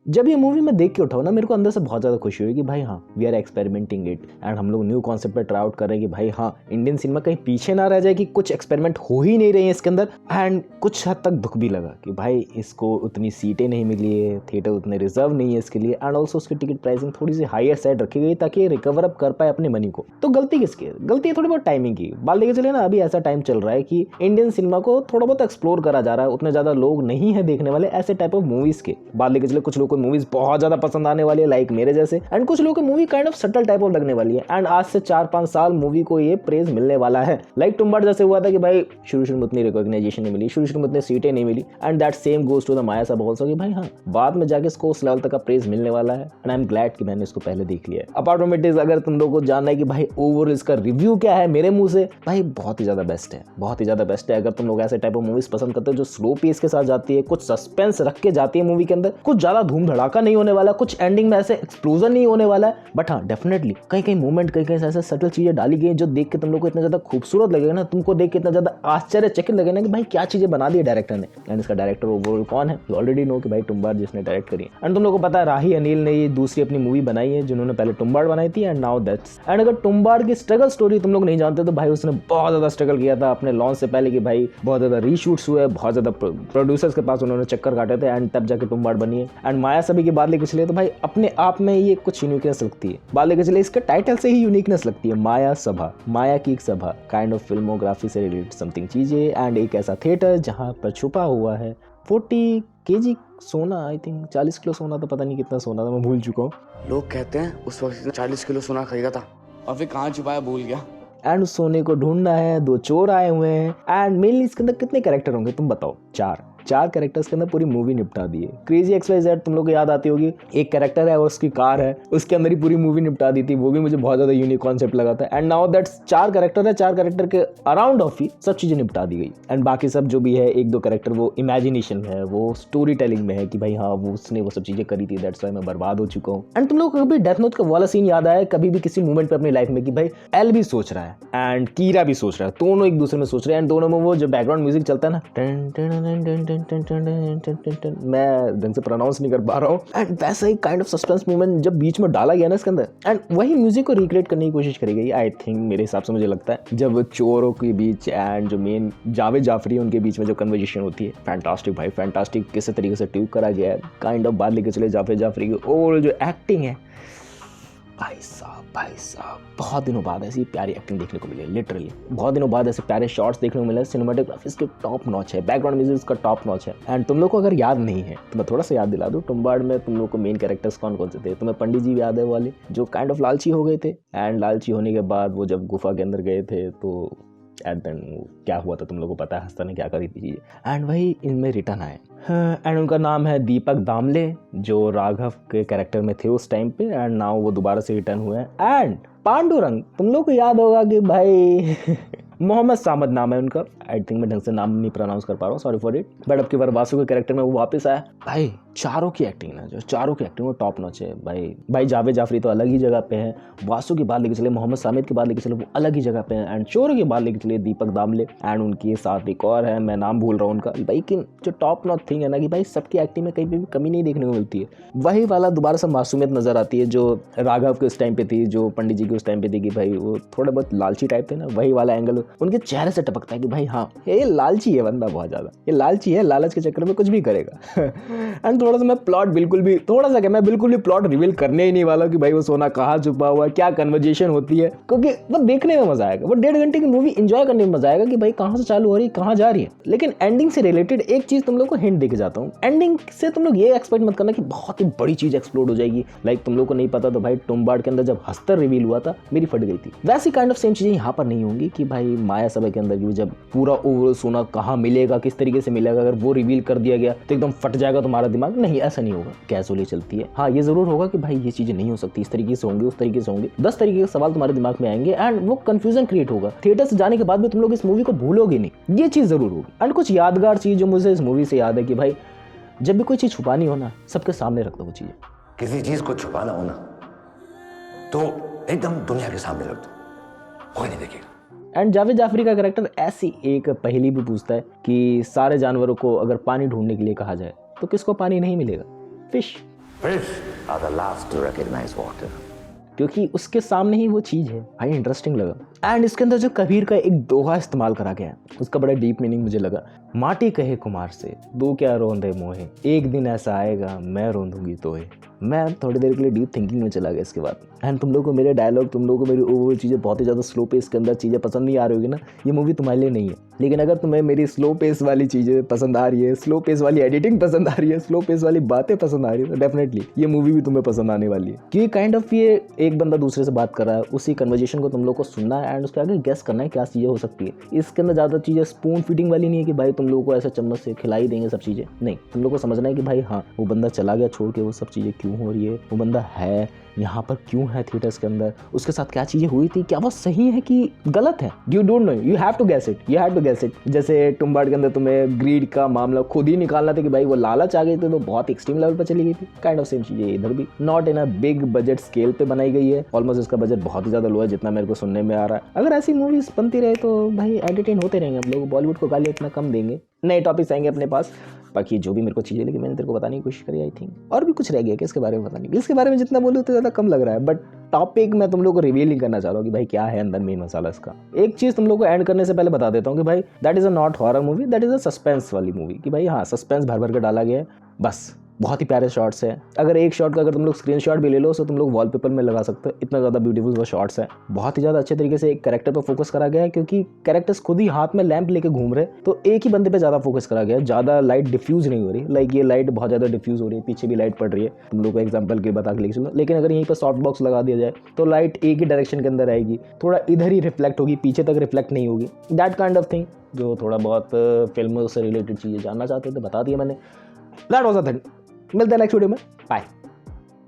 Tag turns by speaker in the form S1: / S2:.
S1: जब ये मूवी मैं देख के उठाऊँ ना, मेरे को अंदर से बहुत ज़्यादा खुशी हुई कि भाई हाँ, we are experimenting it and हम लोग न्यू कॉन्सेप्ट पे ट्राई आउट कर रहे हैं कि भाई हाँ, इंडियन सिनेमा कहीं पीछे ना रह जाए कि कुछ एक्सपेरिमेंट हो ही नहीं रहे हैं इसके अंदर। एंड कुछ हद तक दुख भी लगा कि भाई इसको उतनी सीटें नहीं मिली है, थिएटर उतने रिजर्व नहीं है इसके लिए, एंड ऑल्सो उसकी टिकट प्राइसिंग थोड़ी सी हायर साइड रखी गई ताकि ये रिकवर अप कर पाए अपने मनी को। तो गलती किसकी है? गलती है थोड़ी बहुत टाइमिंग की। बात लेके चले ना, अभी ऐसा टाइम चल रहा है कि इंडियन सिनेमा को थोड़ा बहुत एक्सप्लोर करा जा रहा है, उतने ज़्यादा लोग नहीं है देखने वाले ऐसे टाइप ऑफ मूवीज़ के। बात लेके चले कुछ लोग को मूवीज़ बहुत ज़्यादा पसंद आने वाली है लाइक मेरे जैसे, एंड कुछ लोगों को movie kind of subtle type of लगने वाली है। एंड आज से 4-5 साल मूवी को ये प्रेज मिलने वाला है। लाइक तुम्बाड़ जैसे हुआ था कि भाई शुरू में उतनी रिकॉग्नाइजेशन नहीं मिली, शुरू में उतनी सीटें नहीं मिली, and that same goes to the Maya sahab also कि भाई हाँ, बाद में जाके इसको उस लेवल तक का प्रेज मिलने वाला है। एंड आई एम ग्लैड कि मैंने इसको पहले देख लिया है। अपार्ट फ्रॉम इट इज, अगर तुम लोगों को जानना है कि भाई ओवरऑल इसका रिव्यू क्या है मेरे मुंह से, भाई बहुत ही ज्यादा बेस्ट है, बहुत ही ज्यादा बेस्ट है। अगर तुम लोग ऐसे टाइप ऑफ मूवीज पसंद करते हो जो स्लो पेस के साथ जाती है, कुछ सस्पेंस रख के जाती है मूवी के अंदर, कुछ ज्यादा धूम धड़ाका नहीं होने वाला, कुछ एंडिंग में ऐसे एक्सप्लोजन नहीं होने वाला है, बट हाँ डेफिनेटली कहीं कहीं मूवमेंट, कहीं कहीं ऐसे सटल चीजें डाली गई जो देख के तुम लोग को इतना ज्यादा खूबसूरत लगेगा ना, तुमको देख के इतना ज्यादा आश्चर्यचकित लगेगा कि भाई क्या चीजें बना दी है डायरेक्टर ने। एंड इसका डायरेक्टर ओवरऑल कौन है, यू ऑलरेडी नो कि भाई तुम्बाड़ जिसने डायरेक्ट करी है। एंड तुम लोग को पता है राही अनिल ने ये दूसरी अपनी मूवी बनाई है जिन्होंने पहले तुम्बाड़ बनाई थी, एंड नाउ दैट्स। एंड अगर तुम्बाड़ की स्ट्रगल स्टोरी तुम लोग नहीं जानते तो भाई उसने बहुत ज्यादा स्ट्रगल किया था अपने लॉन्च से पहले कि भाई बहुत ज्यादा रीशूट्स हुए, बहुत ज्यादा प्रोड्यूसर्स के पास उन्होंने चक्कर काटे थे, एंड तब जाके तुम्बाड़ बनी है। एंड माया सभी की बात लेके चले तो भाई अपने आप में ये कुछ यूनिकनेस लगती है। बात लेके चले इसके टाइटल से ही यूनिकनेस लगती है, माया सभा, माया की एक सभा, काइंड ऑफ फिल्मोग्राफी से रिलेटेड समथिंग चीजें, एंड एक ऐसा थिएटर जहां पर छुपा हुआ है 40 kg सोना, आई थिंक 40 किलो सोना, तो पता नहीं कितना सोना था, मैं भूल चुका हूँ।
S2: लोग कहते हैं उस वक्त 40 किलो सोना खरीदा था और फिर कहाँ छुपाया भूल गया।
S1: एंड उस सोने को ढूंढना है, 2 चोर आए हुए हैं। एंड मेनली इसके अंदर कितने कैरेक्टर होंगे तुम बताओ? 4 कैरेक्टर्स के अंदर पूरी मूवी निपटा दी है। क्रेजी XYZ तुम लोग को याद आती होगी, एक कैरेक्टर है और उसकी कार है, उसके अंदर ही पूरी मूवी निपटा दी थी, वो भी मुझे बहुत ज्यादा यूनिक कॉन्सेप्ट लगा था। एंड नाउ दैट्स 4 कैरेक्टर है, 4 कैरेक्टर के अराउंड ऑफ ही सब चीजें निपटा दी गई। एंड बाकी सब जो भी है 1-2 कैरेक्टर वो इमेजिनेशन है, वो स्टोरी टेलिंग में है कि भाई हाँ वो उसने वो सब चीजें करी थी, दैट्स व्हाई मैं बर्बाद हो चुका हूँ। एंड तुम लोग को कभी डेथ नोट का वाला सीन याद आया कभी भी किसी मूवमेंट पे अपनी लाइफ में कि भाई एल भी सोच रहा है एंड कीरा भी सोच रहा है, दोनों एक दूसरे में सोच रहे हैं, एंड दोनों में वो जो बैकग्राउंड म्यूजिक चलता है ना, मैं ढंग से प्रोनाउंस नहीं कर पा रहा हूँ, एंड वैसा ही काइंड ऑफ सस्पेंस मूवमेंट जब बीच में डाला गया ना इसके अंदर, एंड वही म्यूजिक को रिक्रिएट करने की कोशिश करी गई। आई थिंक मेरे हिसाब से मुझे लगता है जब चोरों के बीच एंड जो मेन जावेद जाफरी उनके बीच में जो कन्वर्सेशन होती है, फैंटास्टिक भाई फैंटास्टिक, किस तरीके से ट्यूब करा गया है, काइंड ऑफ बात लेके चले जावेद जाफरी की ओवरऑल जो एक्टिंग है, भाई साहब बहुत दिनों बाद ऐसी प्यारी एक्टिंग देखने को मिली, लिटरली बहुत दिनों बाद ऐसे प्यारे शॉट्स देखने को मिले। सिनेमेटोग्राफी इसके टॉप नॉच है, बैकग्राउंड म्यूजिक इसका टॉप नॉच है। एंड तुम लोग को अगर याद नहीं है तो मैं थोड़ा सा याद दिला दूं, तुम्बाड़ में तुम लोग को मेन कैरेक्टर्स कौन कौन से थे? तुम्हें पंडित जी याद है वाले जो काइंड ऑफ लालची हो गए थे, एंड लालची होने के बाद वो जब गुफा के अंदर गए थे तो एट देन क्या हुआ था तुम लोगों को पता है, हंसता ने क्या करी थी चीज़ें। एंड वही इनमें रिटर्न आए, एंड उनका नाम है दीपक दामले जो राघव के कैरेक्टर में थे उस टाइम पे, एंड नाउ वो दोबारा से रिटर्न हुए हैं। एंड पांडुरंग तुम लोग को याद होगा कि भाई मोहम्मद सामद नाम है उनका, आई थिंक मैं ढंग से नाम नहीं प्रोनाउंस कर पा रहा हूँ, सॉरी फॉर इट, बट अब की बार वासु के कैरेक्टर में वो वापस आया। भाई चारों की एक्टिंग ना, जो चारों की एक्टिंग वो टॉप नॉच है भाई जावेद जाफरी तो अलग ही जगह पे है, वासु की बात लेके चले, मोहम्मद सामिद की बात लेके चले वो अलग ही जगह पे है, एंड चोरों की बात लेके चले दीपक दामले, एंड उनके साथ एक और है मैं नाम भूल रहा हूँ उनका भाई, कि जो टॉप नॉच थिंग है ना कि भाई सबकी एक्टिंग में कहीं पे भी कमी नहीं देखने को मिलती है। वही वाला दोबारा से मासूमियत नजर आती है जो राघव के उस टाइम पे थी, जो पंडित जी के उस टाइम पे थी कि भाई वो थोड़े बहुत लालची टाइप थे ना, वही वाला एंगल उनके चेहरे से टपकता है कि भाई हाँ ये लालची है बंदा, बहुत ज्यादा ये लालची है, लालच के चक्कर में कुछ भी करेगा। एंड थोड़ा सा मैं प्लॉट बिल्कुल भी प्लॉट रिवील करने ही नहीं वाला कि भाई वो सोना कहाँ छुपा हुआ है, क्या कन्वर्जेशन होती है, क्योंकि वो देखने में मजा आएगा, वो 1.5 घंटे की मूवी एंजॉय करने में मजा आएगा कि भाई कहाँ से चालू हो रही है कहाँ जा रही है। लेकिन एंडिंग से रिलेटेड एक चीज तुम लोग को हिंट देके जाता हूँ, एंडिंग से तुम लोग ये एक्सपेक्ट मत करना कि बहुत ही बड़ी चीज एक्सप्लोड हो जाएगी। लाइक तुम लोग को नहीं पता तो भाई तुम्बाड़ के अंदर जब हस्तर रिवील हुआ था मेरी फट गई थी, वैसी काइंड ऑफ सेम चीजें यहाँ पर नहीं होंगी कि भाई माया सभा के अंदर जब पूरा ओवरऑल सोना कहाँ मिलेगा, किस तरीके से मिलेगा, अगर वो रिवील कर दिया गया तो एकदम फट जाएगा तुम्हारा दिमाग, नहीं ऐसा नहीं होगा, कैजुअली चलती है। हाँ ये जरूर होगा कि भाई ये चीजें नहीं हो सकती, इस तरीके से होंगी उस तरीके से होंगे, 10 तरीके के सवाल तुम्हारे दिमाग में आएंगे, एंड वो कंफ्यूजन क्रिएट होगा। थिएटर से जाने के बाद भी तुम लोग इस मूवी को भूलोगे नहीं, ये चीज जरूर होगी। एंड कुछ यादगार चीज जो मुझे इस मूवी से याद है कि भाई जब भी कोई चीज छुपानी हो ना, सबके सामने रख दो वो चीज।
S3: किसी चीज को छुपाना हो ना तो एकदम दुनिया के सामने रख दो, कोई नहीं देखेगा।
S1: एंड जावेद जाफरी का कैरेक्टर ऐसी एक पहेली भी पूछता है कि सारे जानवरों को अगर पानी ढूंढने के लिए कहा जाए तो किसको पानी नहीं मिलेगा? Fish.
S3: Fish are the last to recognize water.
S1: क्योंकि उसके सामने ही वो चीज़ है। भाई इंटरेस्टिंग लगा। एंड इसके अंदर जो कबीर का एक दोहा इस्तेमाल करा गया है उसका बड़ा डीप मीनिंग मुझे लगा। माटी कहे कुमार से दो क्या रोंदे मोहे, एक दिन ऐसा आएगा मैं रोंदूंगी तोहे। मैं थोड़ी देर के लिए डीप थिंकिंग में चला गया इसके बाद। एंड तुम लोगों को मेरे डायलॉग, तुम लोगों को मेरी ओवरऑल चीज़ें बहुत ही ज़्यादा स्लो पेस के अंदर चीज़ें पसंद नहीं आ रही होगी ना, ये मूवी तुम्हारे लिए नहीं है। लेकिन अगर तुम्हें मेरी स्लो पेस वाली चीज़ें पसंद आ रही है, स्लो पेस वाली एडिटिंग पसंद आ रही है, स्लो पेस वाली बातें पसंद आ रही है, तो डेफिनेटली ये मूवी भी तुम्हें पसंद आने वाली है। क्योंकि काइंड ऑफ ये एक बंदा दूसरे से बात कर रहा है, उसी कन्वर्जेशन को तुम लोग को सुनना है एंड उसके आगे गेस करना है क्या चीज़ें हो सकती है। इसके अंदर ज़्यादा चीज़ें स्पून फीडिंग वाली नहीं है कि भाई तुम लोगों को ऐसे चम्मच से खिलाई देंगे सब चीज़ें। नहीं, तुम लोग को समझना है कि भाई हाँ, वो बंदा चला गया छोड़ के, वो सब चीज़ें क्यों हो रही है, वो बंदा है यहाँ पर क्यों है थिएटर्स के अंदर, उसके साथ क्या चीज़ें हुई थी, क्या वो सही है कि गलत है। You don't know, you have to guess it, you have to guess it. जैसे टुम्बाड़ के अंदर तुम्हें ग्रीड का मामला खुद ही निकालना था कि भाई वो लालच आ गई थी तो बहुत एक्सट्रीम लेवल पर चली गई थी। काइंड ऑफ सेम चीज़ें इधर भी, not in a big budget scale पे बनाई गई है। ऑलमोस्ट इसका बजट बहुत ही ज़्यादा लो है जितना मेरे को सुनने में आ रहा है। अगर ऐसी मूवीज बनती रहे तो भाई एंटरटेन होते रहेंगे हम लोग। बॉलीवुड को गाली इतना कम देंगे। नए टॉपिक्स आएंगे अपने पास। बाकी जो भी मेरे को चीज़ें लगी मैंने तेरे को बताने की कोशिश करी आई थिंक। और भी कुछ रह गया कि इसके बारे में पता नहीं, इसके बारे में जितना बोलूँ उतना ज़्यादा कम लग रहा है। बट टॉपिक मैं तुम लोग को रिवील नहीं करना चाह रहा हूँ कि भाई क्या है अंदर मेन मसाला इसका। एक चीज़ तुम लोग को एंड करने से पहले बता देता हूँ कि भाई that is a not horror movie, that is a suspense वाली मूवी। कि भाई हाँ, सस्पेंस भर भर के डाला गया है। बस बहुत ही प्यारे शॉट्स है। अगर एक शॉट का अगर तुम लोग स्क्रीनशॉट भी ले लो तो तुम लोग वॉलपेपर में लगा सकते हो, इतना ज़्यादा ब्यूटीफुल वो शॉट्स है। बहुत ही ज़्यादा अच्छे तरीके से एक कैरेक्टर पर फोकस करा गया है क्योंकि कैरेक्टर्स खुद ही हाथ में लैंप लेके घूम रहे, तो एक ही बंदे पे ज़्यादा फोकस करा गया है। ज़्यादा लाइट डिफ्यूज नहीं हो रही। लाइक ये लाइट बहुत ज़्यादा डिफ्यूज हो रही है, पीछे भी लाइट पड़ रही है। तुम लोग को एग्जाम्पल के बता के लेके चलो। लेकिन अगर यहीं पर सॉफ्ट बॉक्स लगा दिया जाए तो लाइट एक ही डायरेक्शन के अंदर आएगी, थोड़ा इधर ही रिफ्लेक्ट होगी, पीछे तक रिफ्लेक्ट नहीं होगी। दैट काइंड ऑफ थिंग, जो थोड़ा बहुत फिल्मों से रिलेटेड चीज़ें जानना चाहते थे बता दिया मैंने। That was a thing. मिलते हैं नेक्स्ट वीडियो में। बाय।